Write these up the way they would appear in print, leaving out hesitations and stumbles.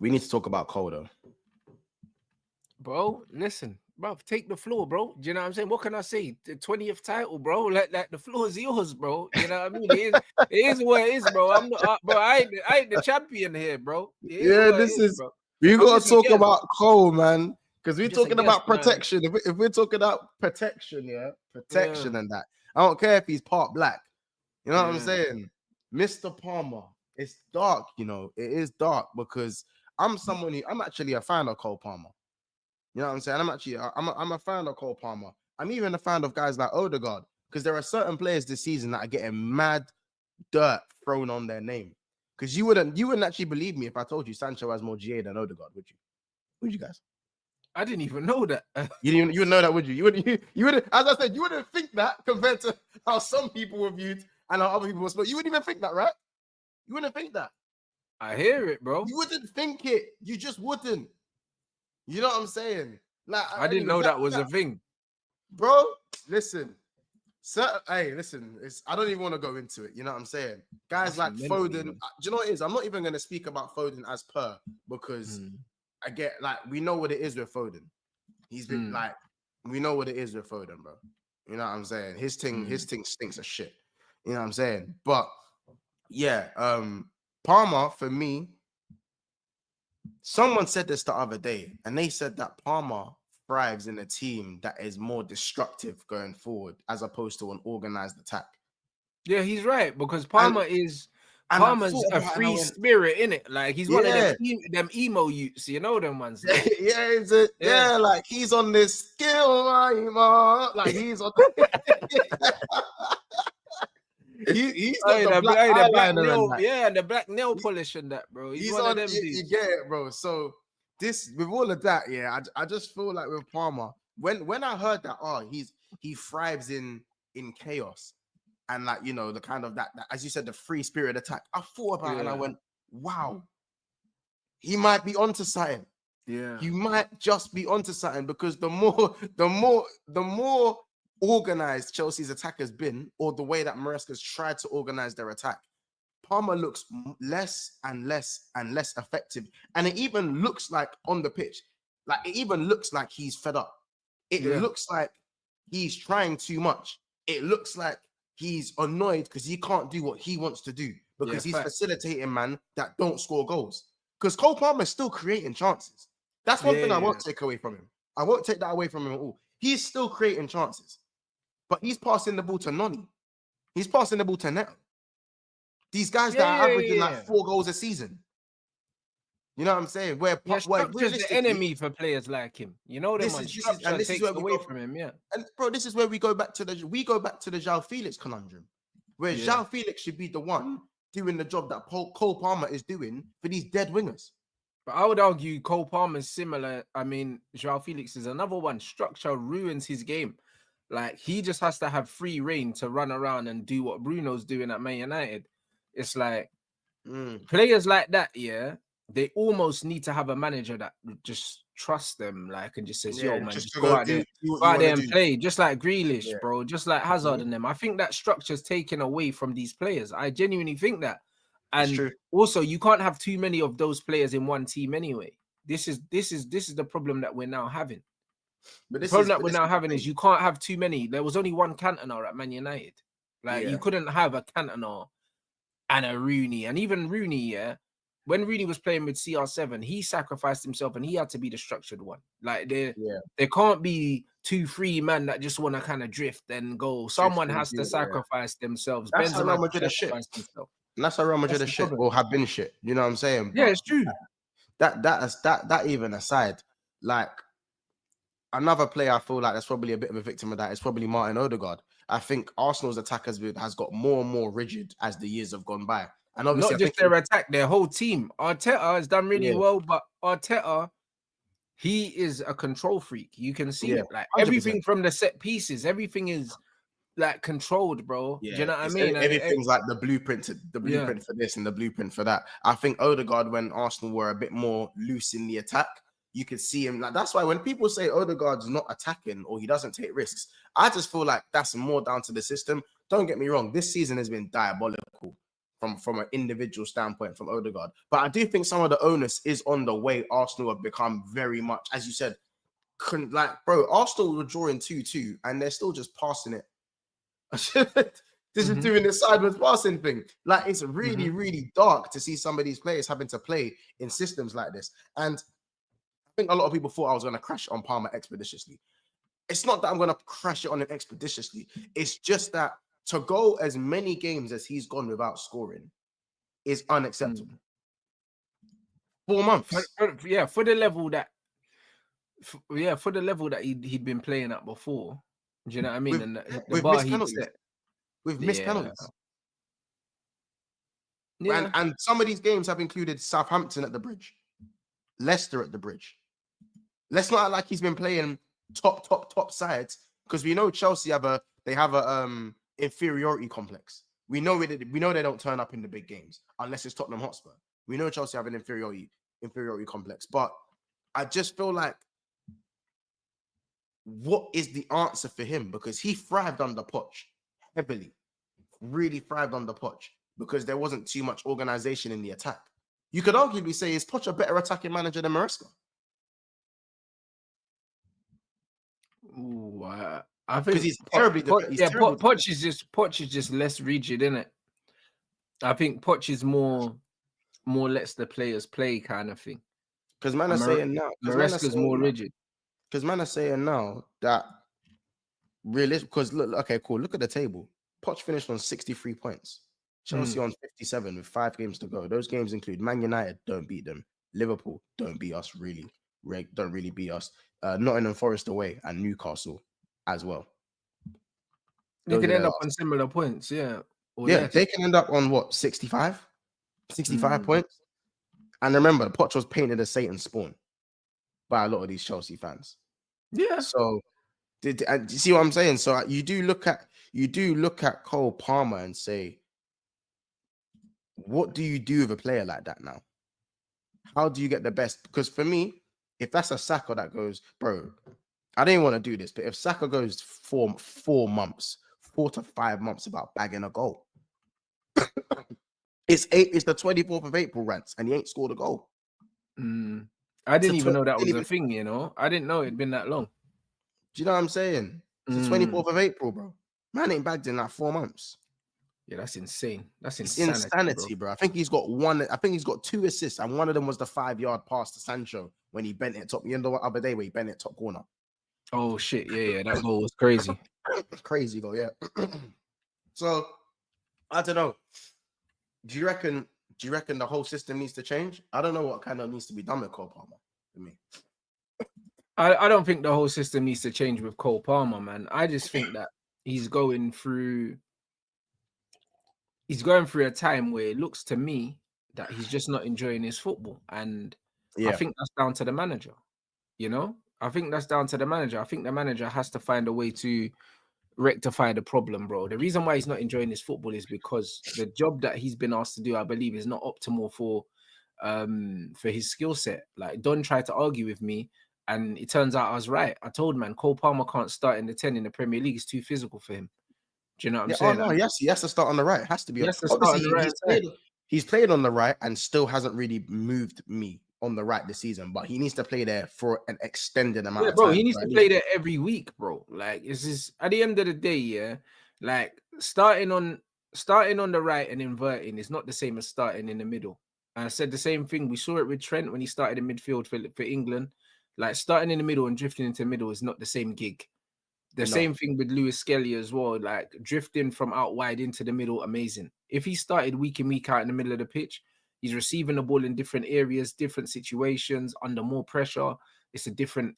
We need to talk about Cole though. Bro, listen, bro, take the floor, bro. Do you know what I'm saying? What can I say? The 20th title, bro. Like the floor is yours, bro. You know what I mean? It is what it is, bro. I'm not, bro. I ain't the champion here, bro. It is Yeah, what it this is, is. bro. We I'm gotta just a talk guest. about Cole, man, because we're I'm just a talking guest, about man. protection. If we're talking about protection, yeah, Yeah. protection and that. I don't care if he's part black. You know what I'm Yeah. saying? Mr. Palmer, it's dark, you know, it is dark because I'm actually a fan of Cole Palmer. You know what I'm saying? I'm a fan of Cole Palmer. I'm even a fan of guys like Odegaard because there are certain players this season that are getting mad dirt thrown on their name. Because you wouldn't actually believe me if I told you Sancho has more GA than Odegaard, would you? Would you guys? I didn't even know that. You wouldn't know that, would you? You wouldn't, as I said, you wouldn't think that compared to how some people were viewed and how other people were spoken. You wouldn't even think that, right? You wouldn't think that. I hear it, bro. You wouldn't think it. You just wouldn't. You know what I'm saying? Like, I didn't know that was a thing. Bro, listen. Hey, listen, I don't even want to go into it. You know what I'm saying? Guys like Foden. Do you know what it is? I'm not even going to speak about Foden as per because I get like we know what it is with Foden. He's been like, we know what it is with Foden, bro. You know what I'm saying? His thing stinks of shit. You know what I'm saying? But yeah, Palmer for me. Someone said this the other day, and they said that Palmer thrives in a team that is more destructive going forward as opposed to an organized attack. Yeah, he's right because Palmer's a free spirit, innit? Like he's one of them emo youths, you know them ones. Yeah, like he's on this skill, like he's on. He's got the black eyeliner, and the black nail polish and that, bro. He's one of them dudes. You get it, bro. So this with all of that, yeah, I just feel like with Palmer, when I heard that, he thrives in chaos, and like you know the kind of that as you said, the free spirit attack. I thought about it and I went, wow, he might be onto something. Yeah, he might just be onto something because the more organized Chelsea's attack has been, or the way that Maresca's tried to organize their attack, Palmer looks less and less and less effective. And it even looks like on the pitch, like it even looks like he's fed up. It looks like he's trying too much. It looks like he's annoyed because he can't do what he wants to do because he's facilitating man that don't score goals. Because Cole Palmer is still creating chances. That's one thing I won't take away from him. I won't take that away from him at all. He's still creating chances. But he's passing the ball to Noni. He's passing the ball to Neto. These guys that are averaging like 4 goals a season. You know what I'm saying? Where structure's the enemy for players like him. You know them ones. Structure takes away from him, And bro, this is where we go back to the João Felix conundrum. Where João Felix should be the one doing the job that Cole Palmer is doing for these dead wingers. But I would argue Cole Palmer's similar. I mean, João Felix is another one. Structure ruins his game. Like, he just has to have free reign to run around and do what Bruno's doing at Man United. It's like players like that, they almost need to have a manager that just trusts them, like, and just says, yo, man, just go out there and play. Just like Grealish, bro. Just like Hazard and them. I think that structure's taken away from these players. I genuinely think that. And also, you can't have too many of those players in one team anyway. This is the problem that we're now having. But the problem that we're now having is you can't have too many. There was only one Cantona at Man United. Like, you couldn't have a Cantona and a Rooney. And even Rooney, when Rooney was playing with CR7, he sacrificed himself and he had to be the structured one. Like, there can't be 2 free men that just want to kind of drift and go. Someone has to sacrifice themselves. That's how Real Madrid is shit. And that's how Real Madrid is shit or have been shit. You know what I'm saying? Yeah, it's true. That even aside, like, another player I feel like that's probably a bit of a victim of that is probably Martin Odegaard. I think Arsenal's attack has got more and more rigid as the years have gone by. And obviously, not just their attack, their whole team. Arteta has done really well, but Arteta, he is a control freak. You can see it. Like 100%. Everything from the set pieces, everything is like controlled, bro. Do you know what I mean? Everything's like the blueprint for this and the blueprint for that. I think Odegaard, when Arsenal were a bit more loose in the attack, you could see him. Like, that's why when people say Odegaard's not attacking or he doesn't take risks, I just feel like that's more down to the system. Don't get me wrong, this season has been diabolical from an individual standpoint from Odegaard. But I do think some of the onus is on the way Arsenal have become very much, as you said, bro, Arsenal were drawing 2-2 and they're still just passing it. This is doing the sideways passing thing. Like, it's really, really dark to see some of these players having to play in systems like this. And I think a lot of people thought I was going to crash on Palmer expeditiously. It's not that I'm going to crash it on him expeditiously. It's just that to go as many games as he's gone without scoring is unacceptable. 4 months. For the level that, for the level that he'd been playing at before. Do you know what I mean? And the bar he'd set. With missed penalties. Yeah. And some of these games have included Southampton at the Bridge, Leicester at the Bridge. Let's not act like he's been playing top sides, because we know Chelsea have a inferiority complex. We know they don't turn up in the big games unless it's Tottenham Hotspur. We know Chelsea have an inferiority complex, but I just feel like, what is the answer for him? Because he thrived under Poch heavily, really thrived under Poch because there wasn't too much organization in the attack. You could arguably say, is Poch a better attacking manager than Maresca? Ooh, I think he's terribly. Poch is just less rigid, isn't it? I think Poch is more lets the players play kind of thing. Because man are saying now, Maresca's more rigid. Because man are saying now that realistic. Because look, okay, cool. Look at the table. Poch finished on 63 points. Chelsea on 57 with 5 games to go. Those games include Man United, don't beat them. Liverpool, don't beat us really. Don't really beat us. Nottingham Forest away and Newcastle as well. They can end up on similar points, yeah. They can end up on what, 65 points. And remember, Poch was painted as Satan's spawn by a lot of these Chelsea fans. Yeah. So, do you see what I'm saying? So you do look at Cole Palmer and say, what do you do with a player like that now? How do you get the best? Because for me, if that's a Saka that goes, bro, I didn't want to do this, but if Saka goes 4 months, 4 to 5 months without bagging a goal, it's the 24th of April, Rants, and he ain't scored a goal. I didn't even know that was a thing, you know. I didn't know it'd been that long. Do you know what I'm saying? It's the 24th of April, bro. Man ain't bagged in like 4 months. Yeah, that's insane. That's insanity, bro. I think he's got 2 assists, and one of them was the 5-yard pass to Sancho when he bent it top. You know the other day where he bent it top corner. Oh shit! Yeah, that goal was crazy. Crazy goal, yeah. So I don't know. Do you reckon the whole system needs to change? I don't know what kind of needs to be done with Cole Palmer for me. I don't think the whole system needs to change with Cole Palmer, man. I just think that he's going through a time where it looks to me that he's just not enjoying his football. And I think that's down to the manager. You know, I think that's down to the manager. I think the manager has to find a way to rectify the problem, bro. The reason why he's not enjoying his football is because the job that he's been asked to do, I believe, is not optimal for his skill set. Like, Don tried to argue with me, and it turns out I was right. I told man, Cole Palmer can't start in the 10 in the Premier League. It's too physical for him. Do you know what I'm saying? Oh, no, yes, he has to start on the right. It has to be. He's played on the right and still hasn't really moved me on the right this season, but he needs to play there for an extended amount of time. Bro, he needs to play there every week, bro. Like, it's just, at the end of the day, yeah, like starting on the right and inverting is not the same as starting in the middle. And I said the same thing. We saw it with Trent when he started in midfield for England. Like, starting in the middle and drifting into the middle is not the same gig. Same thing with Lewis Skelly as well. Like, drifting from out wide into the middle, amazing. If he started week in, week out in the middle of the pitch, he's receiving the ball in different areas, different situations, under more pressure. It's a different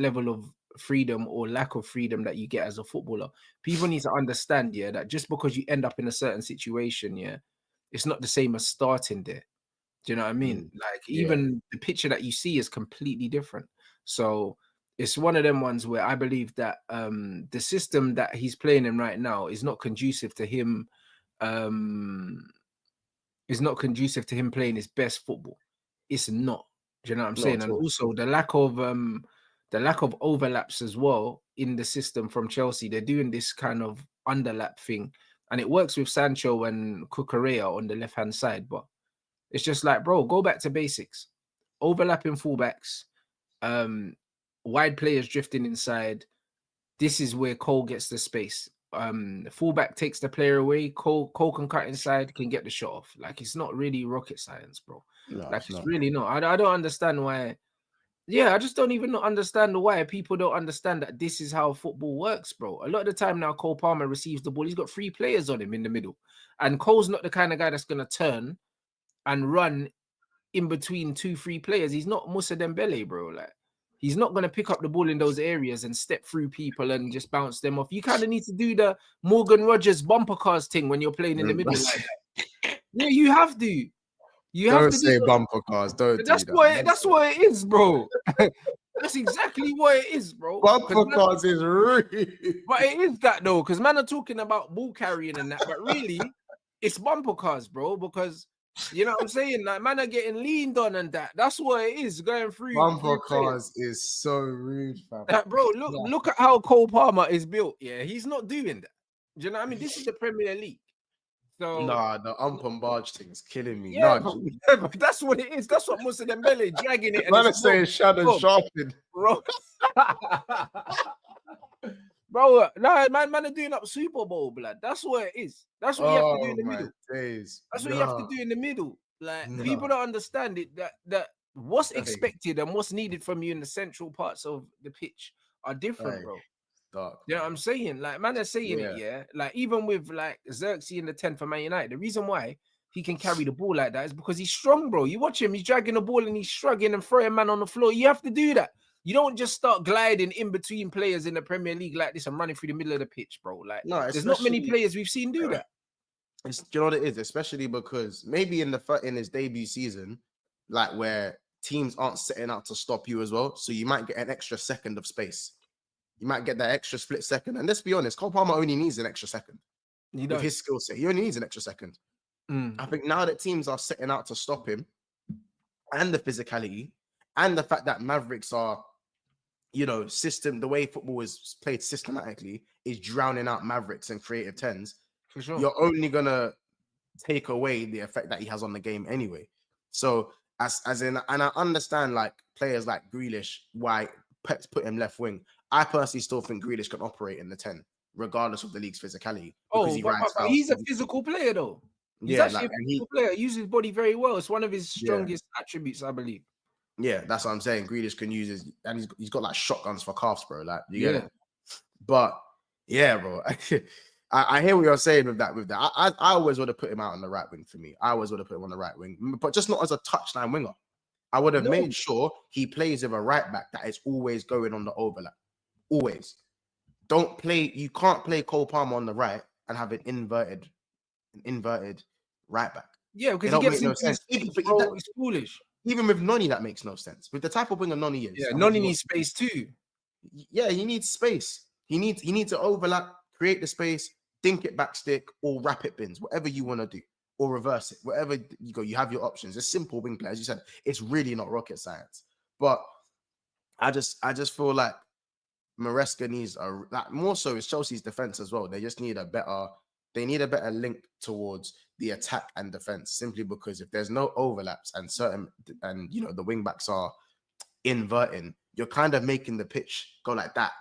level of freedom or lack of freedom that you get as a footballer. People need to understand, yeah, that just because you end up in a certain situation, yeah, it's not the same as starting there. Do you know what I mean? Like, even the picture that you see is completely different. So it's one of them ones where I believe that the system that he's playing in right now is not conducive to him. Is not conducive to him playing his best football. It's not. Do you know what I'm saying? And also the lack of overlaps as well in the system from Chelsea. They're doing this kind of underlap thing, and it works with Sancho and Cucurella on the left-hand side, but it's just like, bro, go back to basics. Overlapping fullbacks, wide players drifting inside. This is where Cole gets the space. The fullback takes the player away. Cole can cut inside, can get the shot off. Like, it's not really rocket science, bro. No, Like, it's not. really not. I don't understand why. Yeah, I just don't even understand why people don't understand that this is how football works, bro. A lot of the time now, Cole Palmer receives the ball. He's got 3 players on him in the middle. And Cole's not the kind of guy that's going to turn and run in between 2-3 players. He's not Moussa Dembele, bro. Like, he's not going to pick up the ball in those areas and step through people and just bounce them off. You kind of need to do the Morgan Rogers bumper cars thing when you're playing in the middle like that. Yeah, you have to. You have Don't to say do bumper cars. Don't do that's that. that's what it is, bro. That's exactly what it is, bro. Bumper cars is rude. But it is that though, because man are talking about ball carrying and that, but really it's bumper cars, bro, because you know what I'm saying? Like, man are getting leaned on and that. That's what it is going through. Bumper cars is so rude, fam. Bro, look at how Cole Palmer is built. Yeah, he's not doing that. Do you know what I mean? This is the Premier League. So Nah, the ump and barge thing is killing me. yeah, Nah, but that's what it is. That's what Moussa Dembele dragging it. man is saying Shannon Sharpen. Bro. Bro, no, man are doing up Super Bowl, blood. That's what it is. That's what you have to do in the middle. Days. That's what you have to do in the middle. Like, people don't understand it that what's expected and what's needed from you in the central parts of the pitch are different, bro. Dark. You know what I'm saying? Like, man, they're saying it, yeah. Like, even with like Xerxes in the 10 for Man United, the reason why he can carry the ball like that is because he's strong, bro. You watch him, he's dragging the ball and he's shrugging and throwing man on the floor. You have to do that. You don't just start gliding in between players in the Premier League like this and running through the middle of the pitch, bro. Like, no, there's not many players we've seen do that. Do you know what it is? Especially because maybe in his debut season, like where teams aren't setting out to stop you as well, so you might get an extra second of space. You might get that extra split second. And let's be honest, Cole Palmer only needs an extra second. With his skill set, he only needs an extra second. I think now that teams are setting out to stop him, and the physicality, and the fact that Mavericks are, you know, the way football is played systematically is drowning out Mavericks and creative tens. For sure. You're only gonna take away the effect that he has on the game anyway. So and I understand like players like Grealish, why Pep's put him left wing. I personally still think Grealish can operate in the 10, regardless of the league's physicality. He's a physical player, though. He's actually a physical player. He uses his body very well. It's one of his strongest attributes, I believe. Yeah, that's what I'm saying. Grealish can use his, and he's got like shotguns for calves, bro. Like, you get it. But yeah, bro. I hear what you're saying with that. I always would have put him out on the right wing for me. I always would have put him on the right wing, but just not as a touchline winger. I would have made sure he plays with a right back that is always going on the overlap. Always. You can't play Cole Palmer on the right and have an inverted right back. Yeah, because he gets no sense. It's foolish. Even with Noni, that makes no sense. With the type of winger Noni is. Yeah, Noni needs space too. Yeah, he needs space. He needs to overlap, create the space, dink it back stick, or wrap it bins, whatever you want to do, or reverse it. Wherever you go, you have your options. It's simple wing play. As you said, it's really not rocket science. But I just feel like Maresca needs more so is Chelsea's defense as well. They just need a better link towards the attack and defense, simply because if there's no overlaps and you know the wing backs are inverting, you're kind of making the pitch go like that.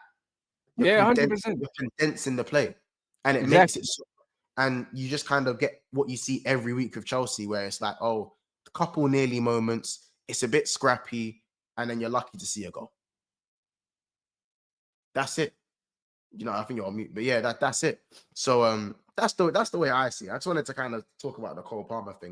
You're 100%. You're condensing the play, and it makes it so, and you just kind of get what you see every week with Chelsea, where it's like, a couple nearly moments, it's a bit scrappy, and then you're lucky to see a goal. That's it. You know, I think you're on mute, but yeah, that's it. So that's the way I see it. I just wanted to kind of talk about the Cole Palmer thing.